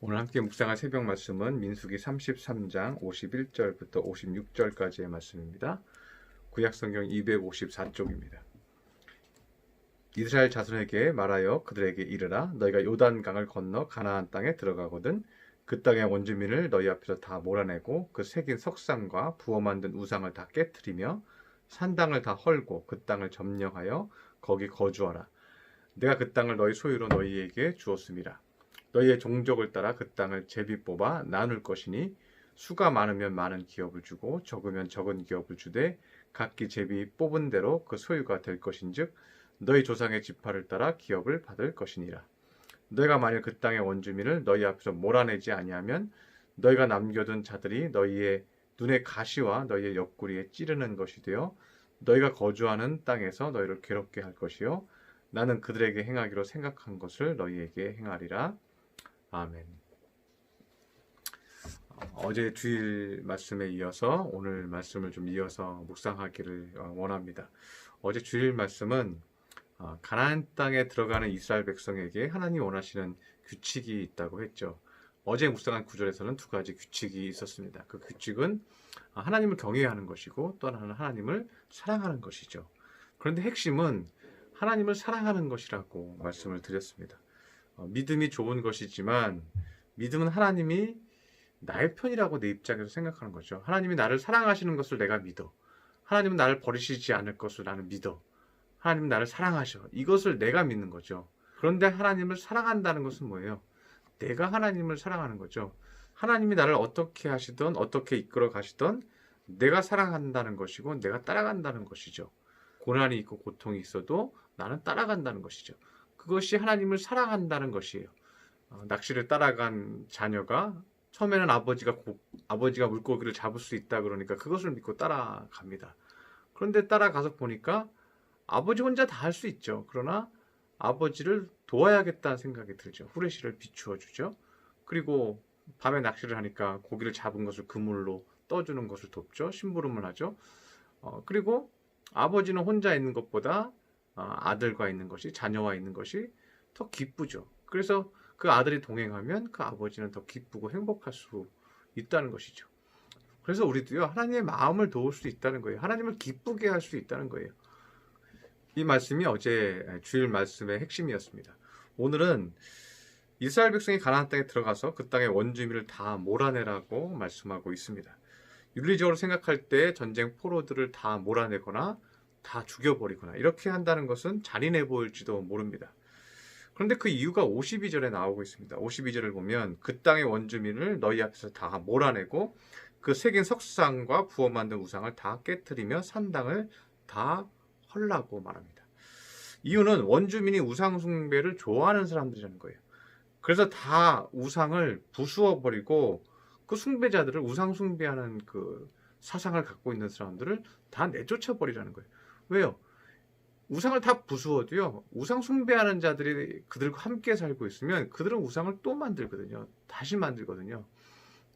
오늘 함께 묵상할 새벽 말씀은 민수기 33장 51절부터 56절까지의 말씀입니다. 구약성경 254쪽입니다. 이스라엘 자손에게 말하여 그들에게 이르라. 너희가 요단강을 건너 가나안 땅에 들어가거든 그 땅의 원주민을 너희 앞에서 다 몰아내고 그 새긴 석상과 부어 만든 우상을 다 깨트리며 산당을 다 헐고 그 땅을 점령하여 거기 거주하라. 내가 그 땅을 너희 소유로 너희에게 주었음이라. 너희의 종족을 따라 그 땅을 제비 뽑아 나눌 것이니 수가 많으면 많은 기업을 주고 적으면 적은 기업을 주되 각기 제비 뽑은 대로 그 소유가 될 것인즉 너희 조상의 지파를 따라 기업을 받을 것이니라. 너희가 만일 그 땅의 원주민을 너희 앞에서 몰아내지 아니하면 너희가 남겨둔 자들이 너희의 눈의 가시와 너희의 옆구리에 찌르는 것이 되어 너희가 거주하는 땅에서 너희를 괴롭게 할 것이요 나는 그들에게 행하기로 생각한 것을 너희에게 행하리라. 아멘. 어제 주일 말씀에 이어서 오늘 말씀을 좀 이어서 묵상하기를 원합니다. 어제 주일 말씀은 가나안 땅에 들어가는 이스라엘 백성에게 하나님이 원하시는 규칙이 있다고 했죠. 어제 묵상한 구절에서는 두 가지 규칙이 있었습니다. 그 규칙은 하나님을 경외하는 것이고 또 하나는 하나님을 사랑하는 것이죠. 그런데 핵심은 하나님을 사랑하는 것이라고 말씀을 드렸습니다. 믿음이 좋은 것이지만 믿음은 하나님이 나의 편이라고 내 입장에서 생각하는 거죠. 하나님이 나를 사랑하시는 것을 내가 믿어. 하나님은 나를 버리시지 않을 것을 나는 믿어. 하나님은 나를 사랑하셔. 이것을 내가 믿는 거죠. 그런데 하나님을 사랑한다는 것은 뭐예요? 내가 하나님을 사랑하는 거죠. 하나님이 나를 어떻게 하시든 어떻게 이끌어 가시든 내가 사랑한다는 것이고 내가 따라간다는 것이죠. 고난이 있고 고통이 있어도 나는 따라간다는 것이죠. 그것이 하나님을 사랑한다는 것이에요. 낚시를 따라간 자녀가 처음에는 아버지가 물고기를 잡을 수 있다 그러니까 그것을 믿고 따라갑니다. 그런데 따라가서 보니까 아버지 혼자 다 할 수 있죠. 그러나 아버지를 도와야겠다는 생각이 들죠. 후레쉬를 비추어 주죠. 그리고 밤에 낚시를 하니까 고기를 잡은 것을 그물로 떠주는 것을 돕죠. 심부름을 하죠. 그리고 아버지는 혼자 있는 것보다 아들과 있는 것이, 자녀와 있는 것이 더 기쁘죠. 그래서 그 아들이 동행하면 그 아버지는 더 기쁘고 행복할 수 있다는 것이죠. 그래서 우리도요, 하나님의 마음을 도울 수 있다는 거예요. 하나님을 기쁘게 할 수 있다는 거예요. 이 말씀이 어제 주일 말씀의 핵심이었습니다. 오늘은 이스라엘 백성이 가나안 땅에 들어가서 그 땅의 원주민을 다 몰아내라고 말씀하고 있습니다. 윤리적으로 생각할 때 전쟁 포로들을 다 몰아내거나 다 죽여버리거나 이렇게 한다는 것은 잔인해 보일지도 모릅니다. 그런데 그 이유가 52절에 나오고 있습니다. 52절을 보면 그 땅의 원주민을 너희 앞에서 다 몰아내고 그 새긴 석상과 부어 만든 우상을 다 깨트리며 산당을 다 헐라고 말합니다. 이유는 원주민이 우상 숭배를 좋아하는 사람들이라는 거예요. 그래서 다 우상을 부수어버리고 그 숭배자들을 우상 숭배하는 그 사상을 갖고 있는 사람들을 다 내쫓아버리라는 거예요. 왜요? 우상을 다 부수어도요, 우상 숭배하는 자들이 그들과 함께 살고 있으면 그들은 우상을 또 만들거든요. 다시 만들거든요.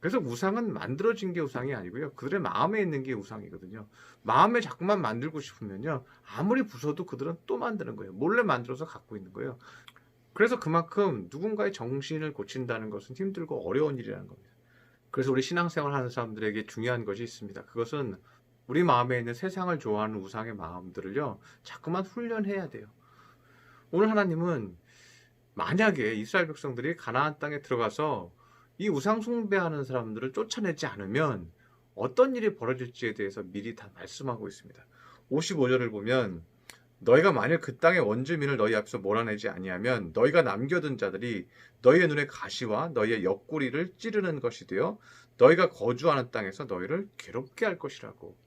그래서 우상은 만들어진 게 우상이 아니고요. 그들의 마음에 있는 게 우상이거든요. 마음에 자꾸만 만들고 싶으면요, 아무리 부숴도 그들은 또 만드는 거예요. 몰래 만들어서 갖고 있는 거예요. 그래서 그만큼 누군가의 정신을 고친다는 것은 힘들고 어려운 일이라는 겁니다. 그래서 우리 신앙생활 하는 사람들에게 중요한 것이 있습니다. 그것은 우리 마음에 있는 세상을 좋아하는 우상의 마음들을요, 자꾸만 훈련해야 돼요. 오늘 하나님은 만약에 이스라엘 백성들이 가나안 땅에 들어가서 이 우상 숭배하는 사람들을 쫓아내지 않으면 어떤 일이 벌어질지에 대해서 미리 다 말씀하고 있습니다. 55절을 보면 너희가 만일 그 땅의 원주민을 너희 앞에서 몰아내지 아니하면 너희가 남겨둔 자들이 너희의 눈에 가시와 너희의 옆구리를 찌르는 것이 되어 너희가 거주하는 땅에서 너희를 괴롭게 할 것이라고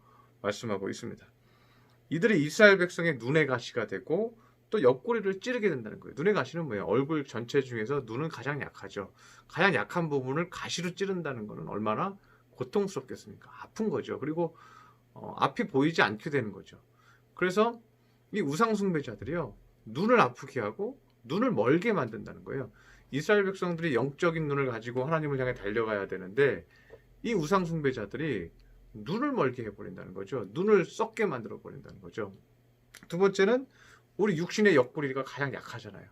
말씀하고 있습니다. 이들이 이스라엘 백성의 눈의 가시가 되고 또 옆구리를 찌르게 된다는 거예요. 눈의 가시는 뭐예요? 얼굴 전체 중에서 눈은 가장 약하죠. 가장 약한 부분을 가시로 찌른다는 것은 얼마나 고통스럽겠습니까? 아픈 거죠. 그리고 앞이 보이지 않게 되는 거죠. 그래서 이 우상 숭배자들이요, 눈을 아프게 하고 눈을 멀게 만든다는 거예요. 이스라엘 백성들이 영적인 눈을 가지고 하나님을 향해 달려가야 되는데 이 우상 숭배자들이 눈을 멀게 해버린다는 거죠. 눈을 썩게 만들어 버린다는 거죠. 두 번째는 우리 육신의 옆구리가 가장 약하잖아요.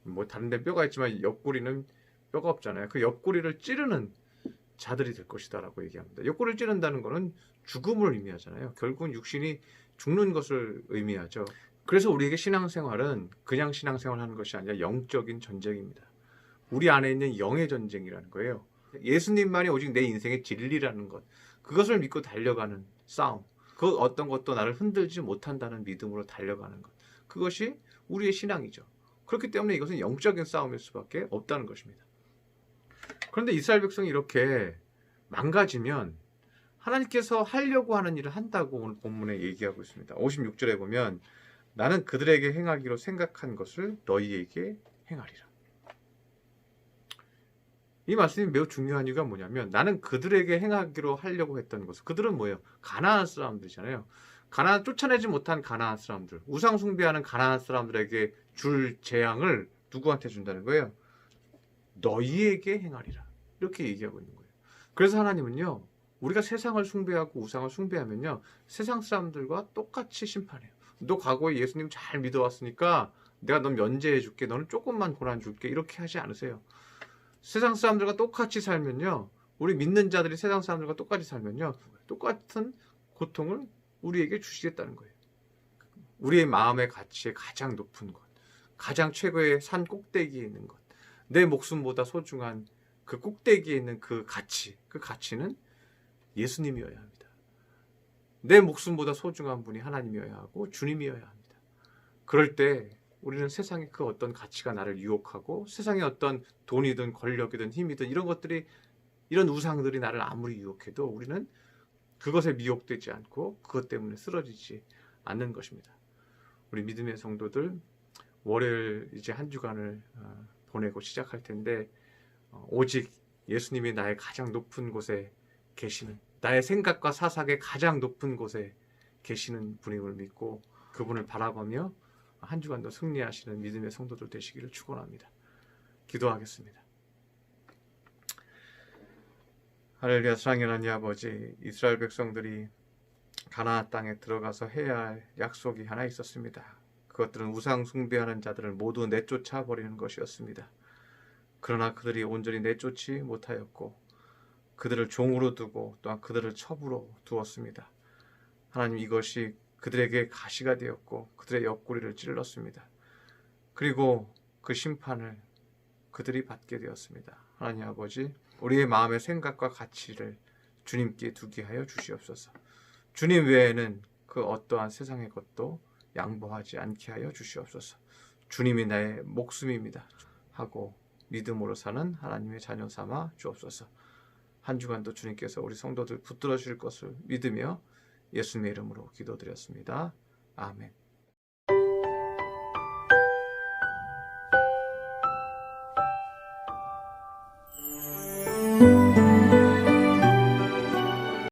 뭐 다른 데 뼈가 있지만 옆구리는 뼈가 없잖아요. 그 옆구리를 찌르는 자들이 될 것이다 라고 얘기합니다. 옆구리를 찌른다는 것은 죽음을 의미하잖아요. 결국은 육신이 죽는 것을 의미하죠. 그래서 우리에게 신앙생활은 그냥 신앙생활 하는 것이 아니라 영적인 전쟁입니다. 우리 안에 있는 영의 전쟁이라는 거예요. 예수님만이 오직 내 인생의 진리라는 것, 그것을 믿고 달려가는 싸움, 그 어떤 것도 나를 흔들지 못한다는 믿음으로 달려가는 것, 그것이 우리의 신앙이죠. 그렇기 때문에 이것은 영적인 싸움일 수밖에 없다는 것입니다. 그런데 이스라엘 백성이 이렇게 망가지면 하나님께서 하려고 하는 일을 한다고 오늘 본문에 얘기하고 있습니다. 56절에 보면 나는 그들에게 행하기로 생각한 것을 너희에게 행하리라. 이 말씀이 매우 중요한 이유가 뭐냐면 나는 그들에게 행하기로 하려고 했던 것을, 그들은 뭐예요? 가나안 사람들이잖아요. 가나안, 쫓아내지 못한 가나안 사람들, 우상 숭배하는 가나안 사람들에게 줄 재앙을 누구한테 준다는 거예요? 너희에게 행하리라. 이렇게 얘기하고 있는 거예요. 그래서 하나님은요, 우리가 세상을 숭배하고 우상을 숭배하면요, 세상 사람들과 똑같이 심판해요. 너 과거에 예수님 잘 믿어왔으니까 내가 넌 면제해 줄게, 너는 조금만 고난 줄게, 이렇게 하지 않으세요. 세상 사람들과 똑같이 살면요, 우리 믿는 자들이 세상 사람들과 똑같이 살면요, 똑같은 고통을 우리에게 주시겠다는 거예요. 우리의 마음의 가치의 가장 높은 것, 가장 최고의 산 꼭대기에 있는 것, 내 목숨보다 소중한 그 꼭대기에 있는 그 가치, 그 가치는 예수님이어야 합니다. 내 목숨보다 소중한 분이 하나님이어야 하고 주님이어야 합니다. 그럴 때 우리는 세상의 그 어떤 가치가 나를 유혹하고 세상의 어떤 돈이든 권력이든 힘이든 이런 것들이, 이런 우상들이 나를 아무리 유혹해도 우리는 그것에 미혹되지 않고 그것 때문에 쓰러지지 않는 것입니다. 우리 믿음의 성도들, 월요일 이제 한 주간을 보내고 시작할 텐데 오직 예수님이 나의 가장 높은 곳에 계시는, 나의 생각과 사상의 가장 높은 곳에 계시는 분임을 믿고 그분을 바라보며 한 주간도 승리하시는 믿음의 성도들 되시기를 축원합니다. 기도하겠습니다. 할렐루야. 사랑의 하나님 아버지, 이스라엘 백성들이 가나안 땅에 들어가서 해야 할 약속이 하나 있었습니다. 그것들은 우상 숭배하는 자들을 모두 내쫓아 버리는 것이었습니다. 그러나 그들이 온전히 내쫓지 못하였고 그들을 종으로 두고 또한 그들을 첩으로 두었습니다. 하나님, 이것이 그들에게 가시가 되었고 그들의 옆구리를 찔렀습니다. 그리고 그 심판을 그들이 받게 되었습니다. 하나님 아버지, 우리의 마음의 생각과 가치를 주님께 두게 하여 주시옵소서. 주님 외에는 그 어떠한 세상의 것도 양보하지 않게 하여 주시옵소서. 주님이 나의 목숨입니다 하고 믿음으로 사는 하나님의 자녀 삼아 주옵소서. 한 주간도 주님께서 우리 성도들 붙들어 주실 것을 믿으며 예수님의 이름으로 기도드렸습니다. 아멘.